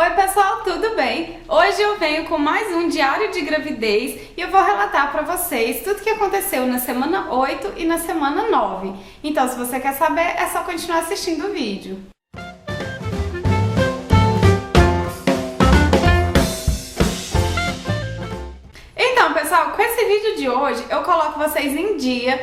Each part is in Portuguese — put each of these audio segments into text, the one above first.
Oi pessoal, tudo bem? Hoje eu venho com mais um diário de gravidez e eu vou relatar para vocês tudo que aconteceu na semana 8 e na semana 9. Então, se você quer saber, é só continuar assistindo o vídeo. Então, pessoal, com esse vídeo de hoje eu coloco vocês em dia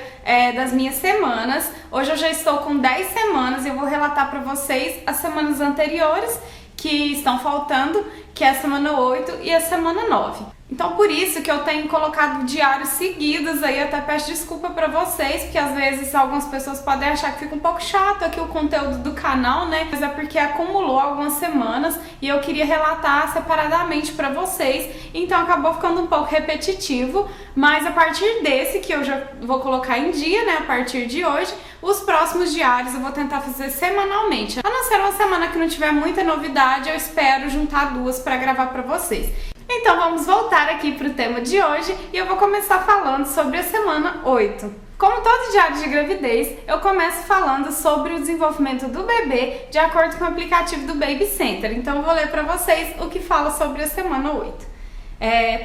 das minhas semanas. Hoje eu já estou com 10 semanas e eu vou relatar para vocês as semanas anteriores que estão faltando, que é a semana 8 e a semana 9. Então por isso que eu tenho colocado diários seguidos aí, até peço desculpa pra vocês, porque às vezes algumas pessoas podem achar que fica um pouco chato aqui o conteúdo do canal, né? Mas é porque acumulou algumas semanas e eu queria relatar separadamente pra vocês, então acabou ficando um pouco repetitivo, mas a partir desse que eu já vou colocar em dia, né, a partir de hoje, os próximos diários eu vou tentar fazer semanalmente. A não ser uma semana que não tiver muita novidade, eu espero juntar duas pra gravar pra vocês. Então vamos voltar aqui para o tema de hoje e eu vou começar falando sobre a semana 8. Como todo diário de gravidez, eu começo falando sobre o desenvolvimento do bebê de acordo com o aplicativo do Baby Center. Então eu vou ler para vocês o que fala sobre a semana 8.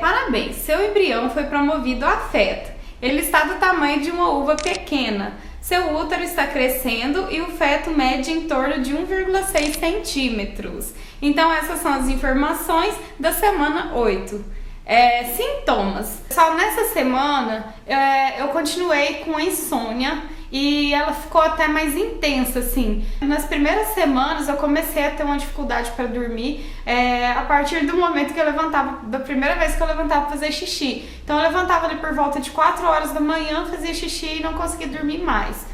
Parabéns, seu embrião foi promovido a feto. Ele está do tamanho de uma uva pequena. Seu útero está crescendo e o feto mede em torno de 1,6 centímetros. Então essas são as informações da semana 8. Sintomas. Só nessa semana eu continuei com insônia e ela ficou até mais intensa, assim. Nas primeiras semanas eu comecei a ter uma dificuldade para dormir a partir do momento que eu levantava, da primeira vez que eu levantava para fazer xixi. Então eu levantava ali por volta de 4 horas da manhã, fazia xixi e não conseguia dormir mais.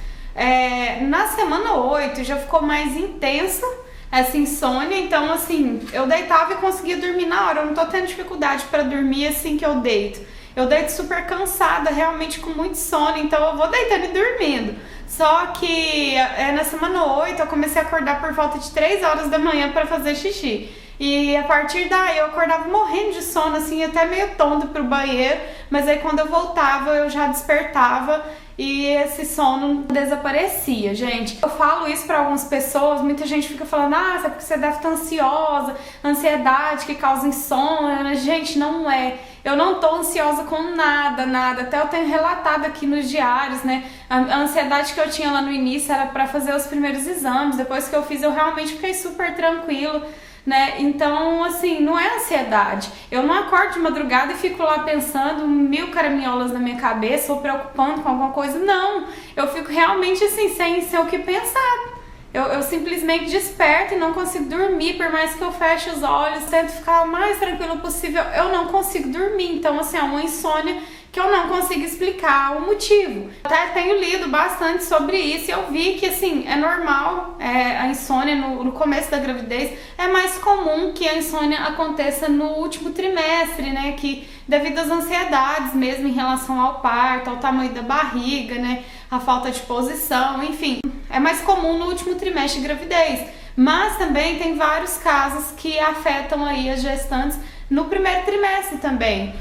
Na semana 8 já ficou mais intensa essa insônia, então assim, eu deitava e conseguia dormir na hora, eu não tô tendo dificuldade para dormir assim que eu deito. Eu deito super cansada, realmente com muito sono, então eu vou deitando e dormindo. Só que na semana 8 eu comecei a acordar por volta de 3 horas da manhã para fazer xixi. E a partir daí eu acordava morrendo de sono, assim, até meio tonto pro banheiro, mas aí quando eu voltava eu já despertava e esse sono desaparecia, gente. Eu falo isso pra algumas pessoas, muita gente fica falando, é porque você deve estar ansiosa, ansiedade que causa insônia. Gente, não é. Eu não tô ansiosa com nada. Até eu tenho relatado aqui nos diários, né? A ansiedade que eu tinha lá no início era pra fazer os primeiros exames. Depois que eu fiz, eu realmente fiquei super tranquilo, né? Então, assim, não é ansiedade. Eu não acordo de madrugada e fico lá pensando mil caraminholas na minha cabeça ou preocupando com alguma coisa. Não, eu fico realmente assim, sem o que pensar. Eu simplesmente desperto e não consigo dormir, por mais que eu feche os olhos, tento ficar o mais tranquilo possível, eu não consigo dormir. Então, assim, é uma insônia que eu não consigo explicar o motivo. Até tenho lido bastante sobre isso e eu vi que, assim, é normal a insônia no começo da gravidez. É mais comum que a insônia aconteça no último trimestre, né? Que devido às ansiedades mesmo em relação ao parto, ao tamanho da barriga, né? A falta de posição, enfim. É mais comum no último trimestre de gravidez. Mas também tem vários casos que afetam aí as gestantes no primeiro trimestre também.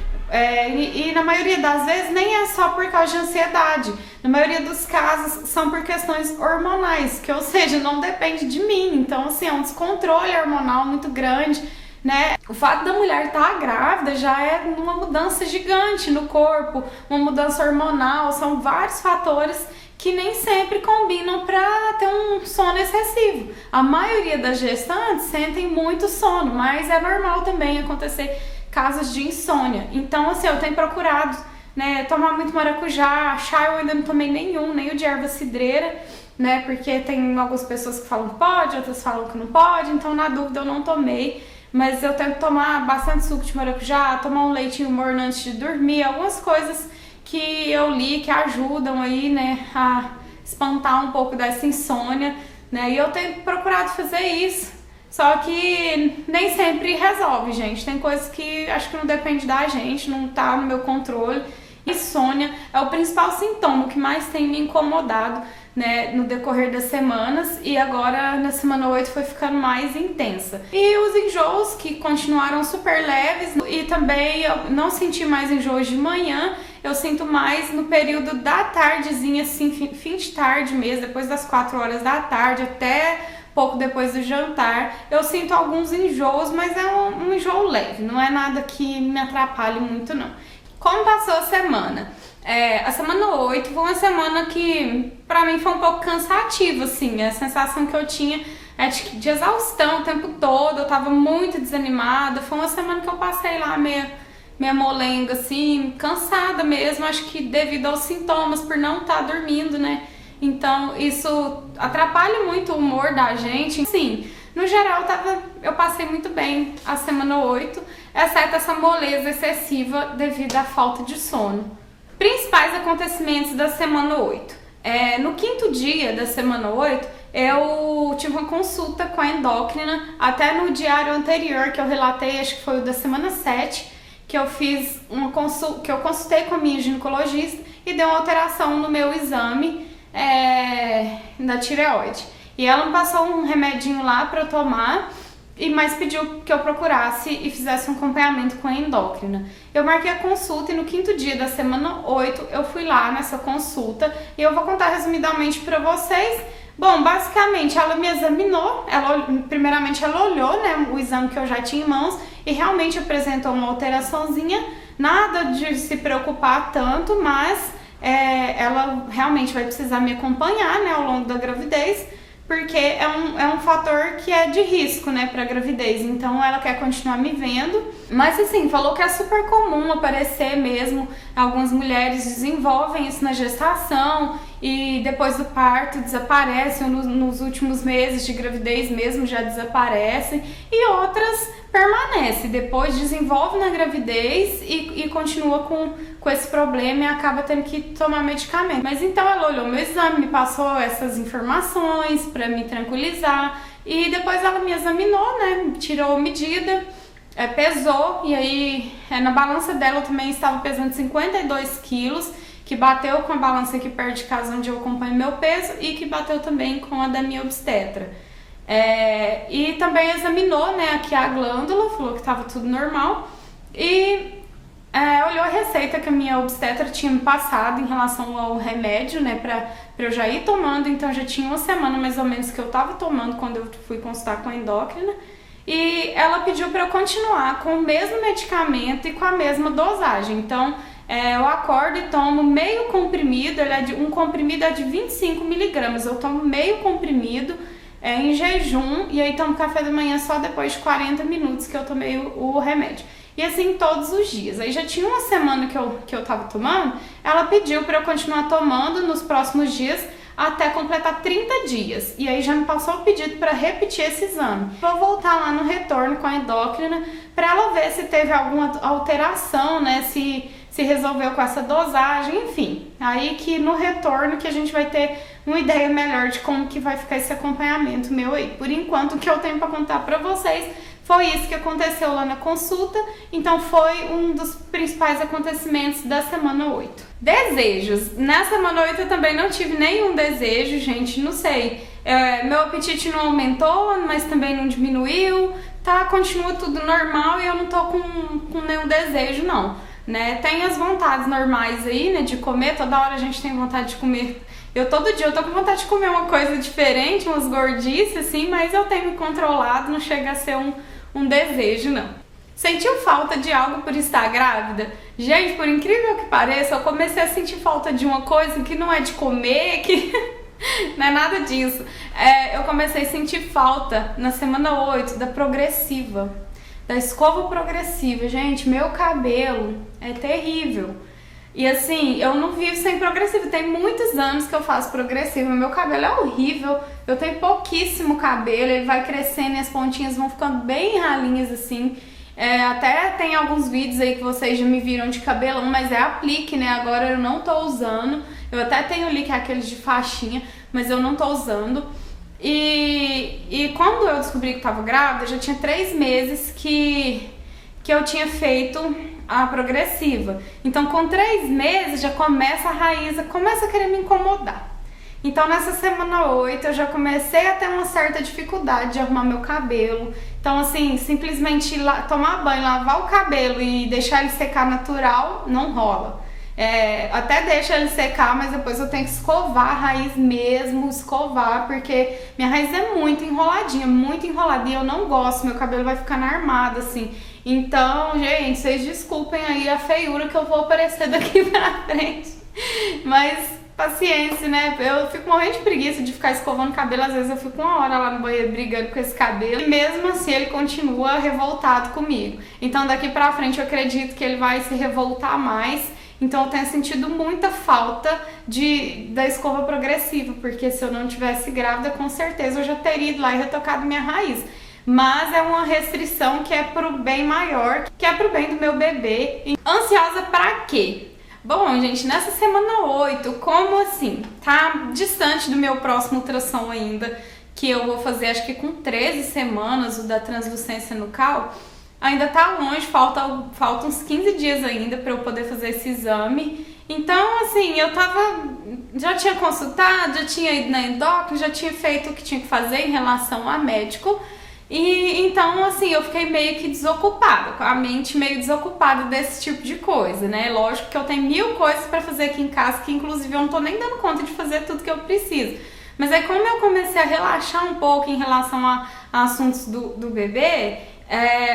E na maioria das vezes nem é só por causa de ansiedade. Na maioria dos casos são por questões hormonais, que ou seja, não depende de mim. Então assim, é um descontrole hormonal muito grande, né? O fato da mulher estar grávida já é uma mudança gigante no corpo, uma mudança hormonal, são vários fatores que nem sempre combinam para ter um sono excessivo. A maioria das gestantes sentem muito sono, mas é normal também acontecer casos de insônia. Então, assim, eu tenho procurado, né, tomar muito maracujá. Chá eu ainda não tomei nenhum, nem o de erva cidreira, né, porque tem algumas pessoas que falam que pode, outras falam que não pode, então na dúvida eu não tomei. Mas eu tento tomar bastante suco de maracujá, tomar um leitinho morno antes de dormir, algumas coisas que eu li que ajudam aí, né, a espantar um pouco dessa insônia, né, e eu tenho procurado fazer isso. Só que nem sempre resolve, gente. Tem coisas que acho que não depende da gente, não tá no meu controle. Insônia é o principal sintoma que mais tem me incomodado, né, no decorrer das semanas, e agora na semana 8 foi ficando mais intensa. E os enjoos que continuaram super leves, e também eu não senti mais enjoos de manhã, eu sinto mais no período da tardezinha, assim, fim de tarde mesmo, depois das 4 horas da tarde até pouco depois do jantar. Eu sinto alguns enjoos, mas é um enjoo leve, não é nada que me atrapalhe muito não. Como passou a semana? A semana 8 foi uma semana que pra mim foi um pouco cansativa, assim, a sensação que eu tinha é de exaustão o tempo todo, eu tava muito desanimada, foi uma semana que eu passei lá meia molenga, assim, cansada mesmo, acho que devido aos sintomas, por não estar dormindo, né? Então isso atrapalha muito o humor da gente. Sim, no geral eu passei muito bem a semana 8, exceto essa moleza excessiva devido à falta de sono. Principais acontecimentos da semana 8. No quinto dia da semana 8, eu tive uma consulta com a endócrina, até no diário anterior que eu relatei, acho que foi o da semana 7, que eu fiz que eu consultei com a minha ginecologista e deu uma alteração no meu exame da tireoide. E ela me passou um remedinho lá para eu tomar, mas pediu que eu procurasse e fizesse um acompanhamento com a endócrina. Eu marquei a consulta e no quinto dia da semana 8 eu fui lá nessa consulta e eu vou contar resumidamente para vocês. Bom, basicamente ela me examinou, primeiramente ela olhou, né, o exame que eu já tinha em mãos e realmente apresentou uma alteraçãozinha, nada de se preocupar tanto, mas ela realmente vai precisar me acompanhar, né, ao longo da gravidez, porque é um fator que é de risco, né, pra gravidez, então ela quer continuar me vendo, mas assim, falou que é super comum aparecer mesmo, algumas mulheres desenvolvem isso na gestação e depois do parto desaparecem, ou nos últimos meses de gravidez mesmo já desaparecem, e outras permanecem, depois desenvolve na gravidez e continua com esse problema e acaba tendo que tomar medicamento. Mas então ela olhou meu exame, me passou essas informações para me tranquilizar e depois ela me examinou, né, tirou medida, pesou e aí na balança dela eu também estava pesando 52 quilos, que bateu com a balança aqui perto de casa onde eu acompanho meu peso e que bateu também com a da minha obstetra. E também examinou, né, aqui a glândula, falou que estava tudo normal e olhou a receita que a minha obstetra tinha me passado em relação ao remédio, né, pra eu já ir tomando. Então já tinha uma semana mais ou menos que eu tava tomando quando eu fui consultar com a endócrina e ela pediu para eu continuar com o mesmo medicamento e com a mesma dosagem. Então eu acordo e tomo meio comprimido, um comprimido é de 25 miligramas, eu tomo meio comprimido em jejum e aí tomo café da manhã só depois de 40 minutos que eu tomei o remédio. E assim todos os dias. Aí já tinha uma semana que eu tava tomando, ela pediu para eu continuar tomando nos próximos dias até completar 30 dias. E aí já me passou o pedido para repetir esse exame. Vou voltar lá no retorno com a endócrina para ela ver se teve alguma alteração, né, se resolveu com essa dosagem, enfim. Aí que no retorno que a gente vai ter uma ideia melhor de como que vai ficar esse acompanhamento meu aí. Por enquanto, o que eu tenho para contar para vocês foi isso que aconteceu lá na consulta, então foi um dos principais acontecimentos da semana 8. Desejos. Na semana 8 eu também não tive nenhum desejo, gente, não sei. Meu apetite não aumentou, mas também não diminuiu, tá? Continua tudo normal e eu não tô com nenhum desejo, não. Né? Tem as vontades normais aí, né, de comer, toda hora a gente tem vontade de comer. Todo dia eu tô com vontade de comer uma coisa diferente, umas gordices assim, mas eu tenho me controlado, não chega a ser um desejo, não. Sentiu falta de algo por estar grávida? Gente, por incrível que pareça, eu comecei a sentir falta de uma coisa que não é de comer, que não é nada disso. Eu comecei a sentir falta na semana 8 da progressiva, da escova progressiva. Gente, meu cabelo é terrível. E assim, eu não vivo sem progressiva. Tem muitos anos que eu faço progressiva. Meu cabelo é horrível. Eu tenho pouquíssimo cabelo. Ele vai crescendo e as pontinhas vão ficando bem ralinhas assim. Até tem alguns vídeos aí que vocês já me viram de cabelão, mas é aplique, né? Agora eu não tô usando. Eu até tenho ali que é aqueles de faixinha, mas eu não tô usando. E quando eu descobri que tava grávida, já tinha 3 meses que eu tinha feito a progressiva. Então com 3 meses já começa a raiz, começa a querer me incomodar. Então nessa semana 8 eu já comecei a ter uma certa dificuldade de arrumar meu cabelo. Então assim, simplesmente tomar banho, lavar o cabelo e deixar ele secar natural, não rola. Até deixo ele secar, mas depois eu tenho que escovar a raiz mesmo, escovar, porque minha raiz é muito enroladinha, muito enrolada, e eu não gosto, meu cabelo vai ficando armado assim. Então, gente, vocês desculpem aí a feiura que eu vou aparecer daqui pra frente, mas paciência, né? Eu fico morrendo de preguiça de ficar escovando o cabelo, às vezes eu fico uma hora lá no banheiro brigando com esse cabelo, e mesmo assim ele continua revoltado comigo. Então daqui pra frente eu acredito que ele vai se revoltar mais. Então eu tenho sentido muita falta da escova progressiva, porque se eu não tivesse grávida, com certeza eu já teria ido lá e retocado minha raiz. Mas é uma restrição que é pro bem maior, que é pro bem do meu bebê. Ansiosa pra quê? Bom, gente, nessa semana 8, como assim? Tá distante do meu próximo ultrassom ainda, que eu vou fazer acho que com 13 semanas, o da translucência nucal. Ainda tá longe, faltam uns 15 dias ainda para eu poder fazer esse exame. Então, assim, já tinha consultado, já tinha ido na endócrina, já tinha feito o que tinha que fazer em relação a médico. E então, assim, eu fiquei meio que desocupada, com a mente meio desocupada desse tipo de coisa, né? Lógico que eu tenho 1000 coisas para fazer aqui em casa, que inclusive eu não tô nem dando conta de fazer tudo que eu preciso. Mas aí, como eu comecei a relaxar um pouco em relação a assuntos do bebê,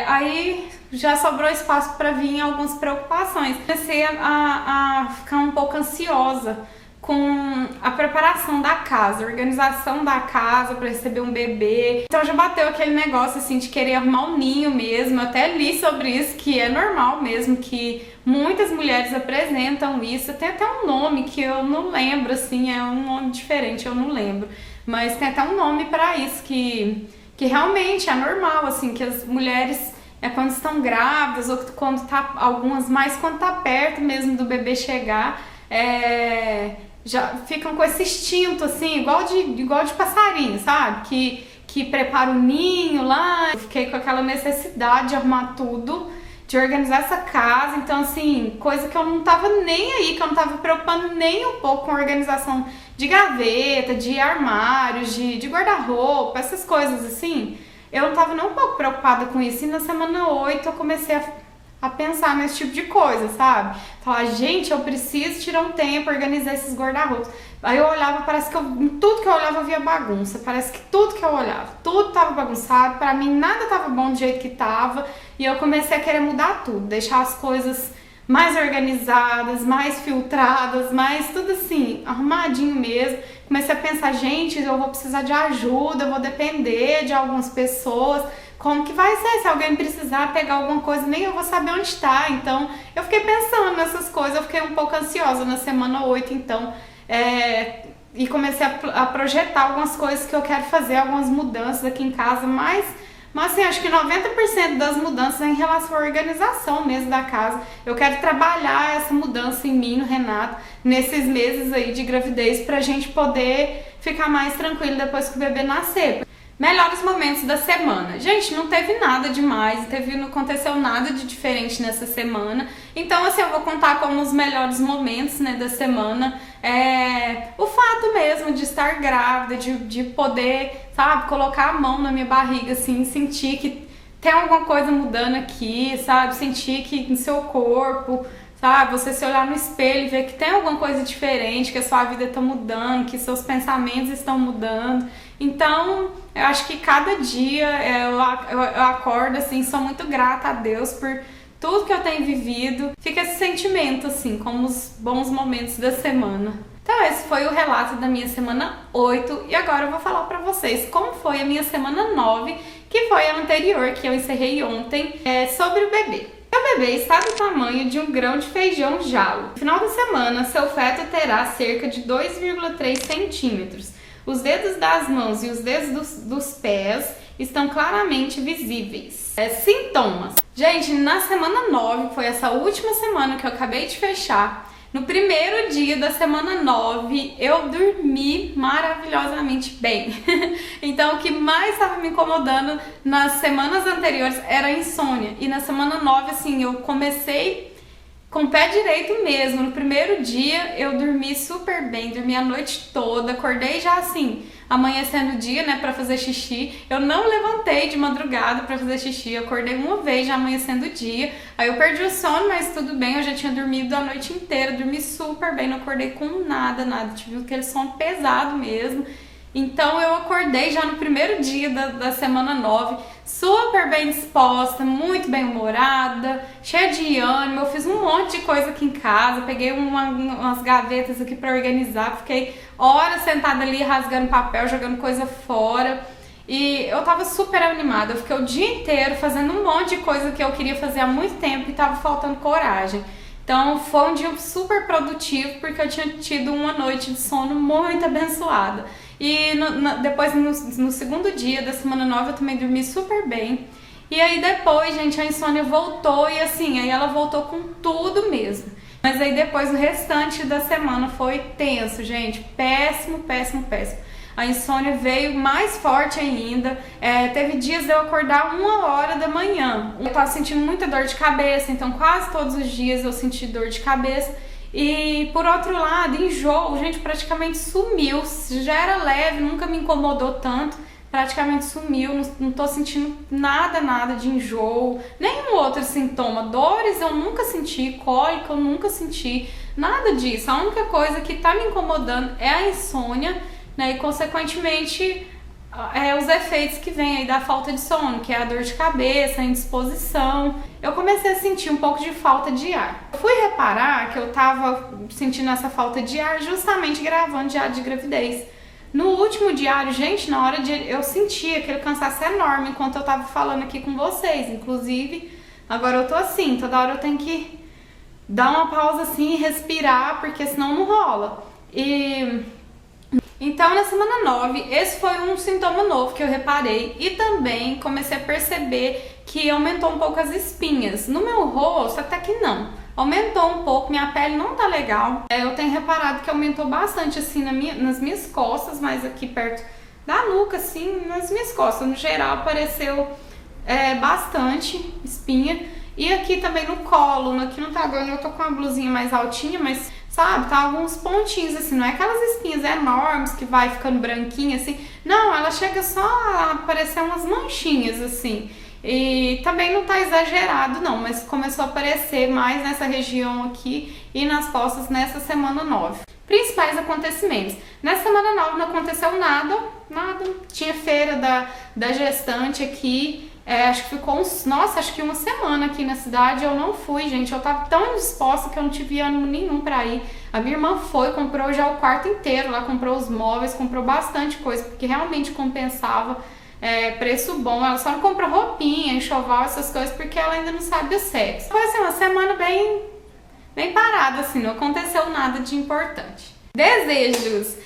aí já sobrou espaço para vir algumas preocupações. Comecei a ficar um pouco ansiosa com a preparação da casa, a organização da casa para receber um bebê. Então já bateu aquele negócio assim de querer arrumar um ninho mesmo. Eu até li sobre isso, que é normal mesmo, que muitas mulheres apresentam isso. Tem até um nome que eu não lembro, assim, é um nome diferente, eu não lembro. Mas tem até um nome para isso, que realmente é normal, assim, que as mulheres, quando estão grávidas, ou quando tá, algumas mais quando tá perto mesmo do bebê chegar, já ficam com esse instinto, assim, igual de passarinho, sabe? Que prepara o ninho lá. Eu fiquei com aquela necessidade de arrumar tudo, de organizar essa casa. Então, assim, coisa que eu não tava nem aí, que eu não tava preocupando nem um pouco com a organização de gaveta, de armários, de guarda-roupa, essas coisas assim. Eu não tava nem um pouco preocupada com isso. E na semana 8 eu comecei a pensar nesse tipo de coisa, sabe? Falar, gente, eu preciso tirar um tempo, organizar esses guarda-roupas. Aí eu olhava, parece que tudo que eu olhava eu via bagunça. Parece que tudo que eu olhava, tudo tava bagunçado. Pra mim nada tava bom do jeito que tava. E eu comecei a querer mudar tudo, deixar as coisas mais organizadas, mais filtradas, mais tudo assim, arrumadinho mesmo. Comecei a pensar, gente, eu vou precisar de ajuda, eu vou depender de algumas pessoas. Como que vai ser? Se alguém precisar pegar alguma coisa, nem eu vou saber onde está. Então, eu fiquei pensando nessas coisas, eu fiquei um pouco ansiosa na semana 8, então, e comecei a projetar algumas coisas que eu quero fazer, algumas mudanças aqui em casa, mas assim, acho que 90% das mudanças é em relação à organização mesmo da casa. Eu quero trabalhar essa mudança em mim, no Renato, nesses meses aí de gravidez, pra gente poder ficar mais tranquilo depois que o bebê nascer. Melhores momentos da semana. Gente, não teve nada demais, não aconteceu nada de diferente nessa semana. Então, assim, eu vou contar como os melhores momentos, né, da semana. O fato mesmo de estar grávida, de poder, sabe, colocar a mão na minha barriga, assim, sentir que tem alguma coisa mudando aqui, sabe, sentir que no seu corpo, sabe, você se olhar no espelho e ver que tem alguma coisa diferente, que a sua vida está mudando, que seus pensamentos estão mudando. Então, eu acho que cada dia eu acordo assim, sou muito grata a Deus por tudo que eu tenho vivido. Fica esse sentimento assim, como os bons momentos da semana. Então esse foi o relato da minha semana 8 e agora eu vou falar pra vocês como foi a minha semana 9, que foi a anterior, que eu encerrei ontem, sobre o bebê. Seu bebê está do tamanho de um grão de feijão jalo. No final da semana, seu feto terá cerca de 2,3 centímetros. Os dedos das mãos e os dedos dos pés estão claramente visíveis. Sintomas. Gente, na semana 9, foi essa última semana que eu acabei de fechar, no primeiro dia da semana 9, eu dormi maravilhosamente bem. Então, o que mais estava me incomodando nas semanas anteriores era a insônia. E na semana 9, assim, eu comecei com o pé direito mesmo. No primeiro dia eu dormi super bem, dormi a noite toda, acordei já assim, amanhecendo o dia, né, pra fazer xixi. Eu não levantei de madrugada pra fazer xixi, eu acordei uma vez já amanhecendo o dia. Aí eu perdi o sono, mas tudo bem, eu já tinha dormido a noite inteira, dormi super bem, não acordei com nada, tive aquele sono pesado mesmo. Então eu acordei já no primeiro dia da semana 9, super bem disposta, muito bem humorada, cheia de ânimo. Eu fiz um monte de coisa aqui em casa, peguei umas gavetas aqui para organizar, fiquei horas sentada ali rasgando papel, jogando coisa fora. E eu tava super animada, eu fiquei o dia inteiro fazendo um monte de coisa que eu queria fazer há muito tempo e tava faltando coragem. Então foi um dia super produtivo porque eu tinha tido uma noite de sono muito abençoada. E depois, no segundo dia da semana 9, eu também dormi super bem. E aí depois, gente, a insônia voltou e assim, aí ela voltou com tudo mesmo. Mas aí depois, o restante da semana foi tenso, gente. Péssimo, péssimo, péssimo. A insônia veio mais forte ainda. Teve dias de eu acordar 1h da manhã. Eu tava sentindo muita dor de cabeça, então quase todos os dias eu senti dor de cabeça. E por outro lado, enjoo, gente, praticamente sumiu. Já era leve, nunca me incomodou tanto, praticamente sumiu. Não tô sentindo nada de enjoo, nenhum outro sintoma. Dores eu nunca senti, cólica eu nunca senti, nada disso. A única coisa que tá me incomodando é a insônia, né? E consequentemente os efeitos que vêm aí da falta de sono, que é a dor de cabeça, a indisposição. Eu comecei a sentir um pouco de falta de ar. Eu fui reparar que eu tava sentindo essa falta de ar justamente gravando diário de gravidez. No último diário, gente, na hora de eu senti aquele cansaço enorme enquanto eu tava falando aqui com vocês. Inclusive, agora eu tô assim, toda hora eu tenho que dar uma pausa assim e respirar, porque senão não rola. Então, na semana 9, esse foi um sintoma novo que eu reparei e também comecei a perceber que aumentou um pouco as espinhas. No meu rosto, até que não. Aumentou um pouco, minha pele não tá legal. Eu tenho reparado que aumentou bastante assim nas minhas costas, mas aqui perto da nuca, assim, nas minhas costas. No geral, apareceu bastante espinha. E aqui também no colo, aqui no agora eu tô com uma blusinha mais altinha, mas sabe, tá alguns pontinhos assim, não é aquelas espinhas enormes que vai ficando branquinha assim, não, ela chega só a aparecer umas manchinhas assim, e também não tá exagerado não, mas começou a aparecer mais nessa região aqui e nas costas nessa semana 9. Principais acontecimentos, nessa semana 9 não aconteceu nada, tinha feira da gestante aqui. Acho que ficou acho que uma semana aqui na cidade. Eu não fui, gente, eu tava tão indisposta que eu não tive ânimo nenhum pra ir. A minha irmã foi, comprou já o quarto inteiro, ela comprou os móveis, comprou bastante coisa, porque realmente compensava, preço bom. Ela só não comprou roupinha, enxoval, essas coisas, porque ela ainda não sabe o sexo. Foi assim, uma semana bem parada, assim, não aconteceu nada de importante. Desejos.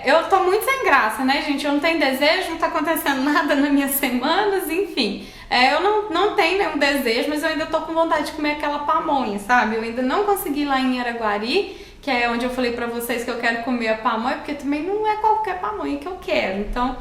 Eu tô muito sem graça, né, gente? Eu não tenho desejo, não tá acontecendo nada nas minhas semanas, enfim. Eu não tenho nenhum desejo, mas eu ainda tô com vontade de comer aquela pamonha, sabe? Eu ainda não consegui ir lá em Araguari, que é onde eu falei pra vocês que eu quero comer a pamonha, porque também não é qualquer pamonha que eu quero. Então,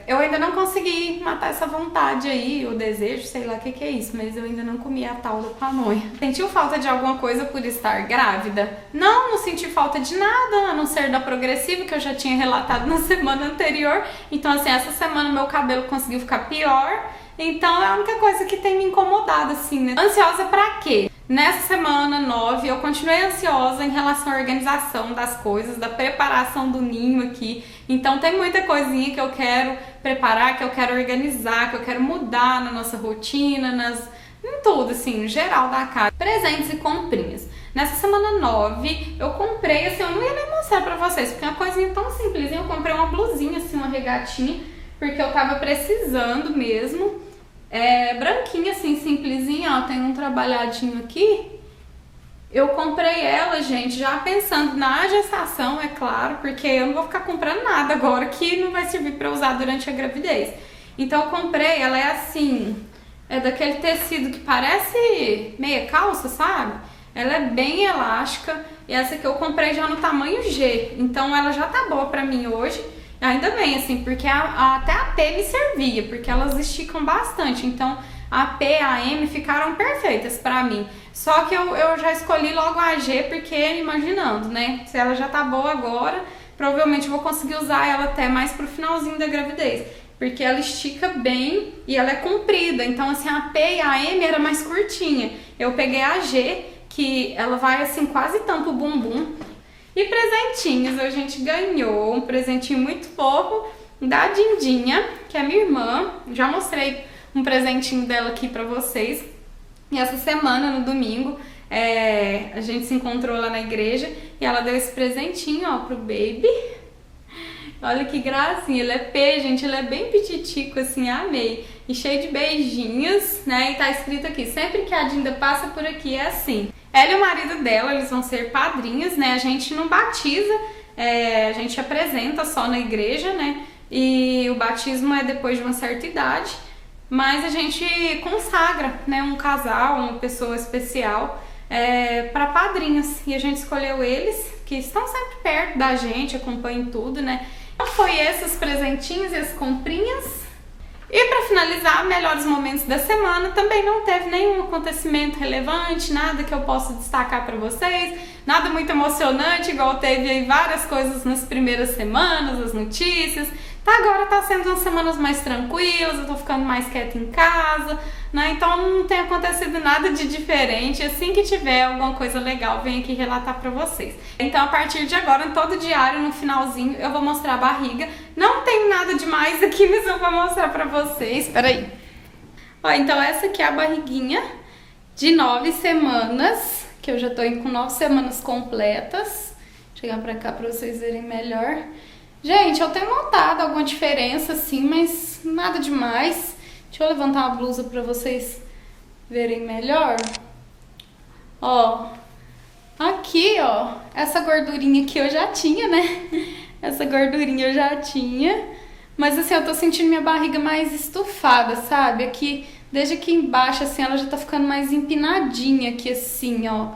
eu ainda não consegui matar essa vontade aí, o desejo, sei lá o que é isso, mas eu ainda não comi a tal da pamonha. Sentiu falta de alguma coisa por estar grávida? Não senti falta de nada, a não ser da progressiva, que eu já tinha relatado na semana anterior. Então, assim, essa semana meu cabelo conseguiu ficar pior. Então, é a única coisa que tem me incomodado, assim, né? Ansiosa pra quê? Nessa semana 9, eu continuei ansiosa em relação à organização das coisas, da preparação do ninho aqui. Então tem muita coisinha que eu quero preparar, que eu quero organizar, que eu quero mudar na nossa rotina, em tudo, assim, no geral da casa. Presentes e comprinhas. Nessa semana 9, eu comprei, assim, eu não ia nem mostrar pra vocês, porque é uma coisinha tão simplesinha. Eu comprei uma blusinha, assim, uma regatinha, porque eu tava precisando mesmo. Branquinha, assim, simplesinha, ó, tem um trabalhadinho aqui. Eu comprei ela, gente, já pensando na gestação, é claro, porque eu não vou ficar comprando nada agora que não vai servir pra usar durante a gravidez. Então eu comprei, ela é assim, daquele tecido que parece meia calça, sabe? Ela é bem elástica, e essa aqui eu comprei já no tamanho G, então ela já tá boa pra mim hoje. Ainda bem, assim, porque até a P me servia, porque elas esticam bastante, então A P e a M ficaram perfeitas pra mim. Só que eu já escolhi logo a G porque imaginando, né? Se ela já tá boa agora, provavelmente eu vou conseguir usar ela até mais pro finalzinho da gravidez. Porque ela estica bem e ela é comprida. Então assim, a P e a M era mais curtinha. Eu peguei a G, que ela vai assim, quase tampa o bumbum. E presentinhos, a gente ganhou um presentinho muito fofo da Dindinha, que é minha irmã. Já mostrei um presentinho dela aqui pra vocês. E essa semana, no domingo, a gente se encontrou lá na igreja e ela deu esse presentinho, ó, pro baby. Olha que gracinha, ele é P, gente, ele é bem pititico, assim, amei. E cheio de beijinhos, né, e tá escrito aqui, sempre que a Dinda passa por aqui é assim. Ela e o marido dela, eles vão ser padrinhos, né, a gente não batiza, a gente apresenta só na igreja, né, e o batismo é depois de uma certa idade, mas a gente consagra, né, um casal, uma pessoa especial, para padrinhos, e a gente escolheu eles, que estão sempre perto da gente, acompanham tudo, né. Então foi esses presentinhos e as comprinhas. E para finalizar, melhores momentos da semana, também não teve nenhum acontecimento relevante, nada que eu possa destacar para vocês, nada muito emocionante, igual teve aí várias coisas nas primeiras semanas, as notícias. Agora tá sendo umas semanas mais tranquilas, eu tô ficando mais quieta em casa, né? Então não tem acontecido nada de diferente. Assim que tiver alguma coisa legal, venho aqui relatar pra vocês. Então a partir de agora, em todo diário, no finalzinho, eu vou mostrar a barriga. Não tem nada demais aqui, mas eu vou mostrar pra vocês. Peraí. Ó, então essa aqui é a barriguinha de 9 semanas, que eu já tô indo com 9 semanas completas. Vou chegar pra cá pra vocês verem melhor. Gente, eu tenho notado alguma diferença assim, mas nada demais. Deixa eu levantar a blusa pra vocês verem melhor. Ó, aqui, ó, essa gordurinha aqui eu já tinha, né? Essa gordurinha eu já tinha. Mas assim, eu tô sentindo minha barriga mais estufada, sabe? Aqui, desde aqui embaixo, assim, ela já tá ficando mais empinadinha aqui assim, ó.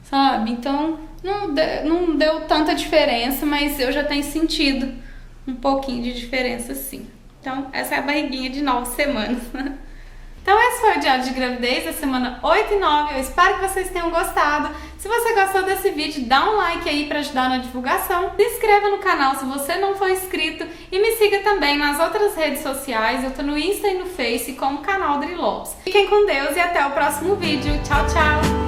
Sabe? Então, não deu tanta diferença, mas eu já tenho sentido um pouquinho de diferença sim. Então, essa é a barriguinha de 9 semanas. Então, esse foi o diário de gravidez da semana 8 e 9. Eu espero que vocês tenham gostado. Se você gostou desse vídeo, dá um like aí pra ajudar na divulgação. Se inscreva no canal se você não for inscrito. E me siga também nas outras redes sociais. Eu tô no Insta e no Face como canal Dri Lopes. Fiquem com Deus e até o próximo vídeo. Tchau, tchau!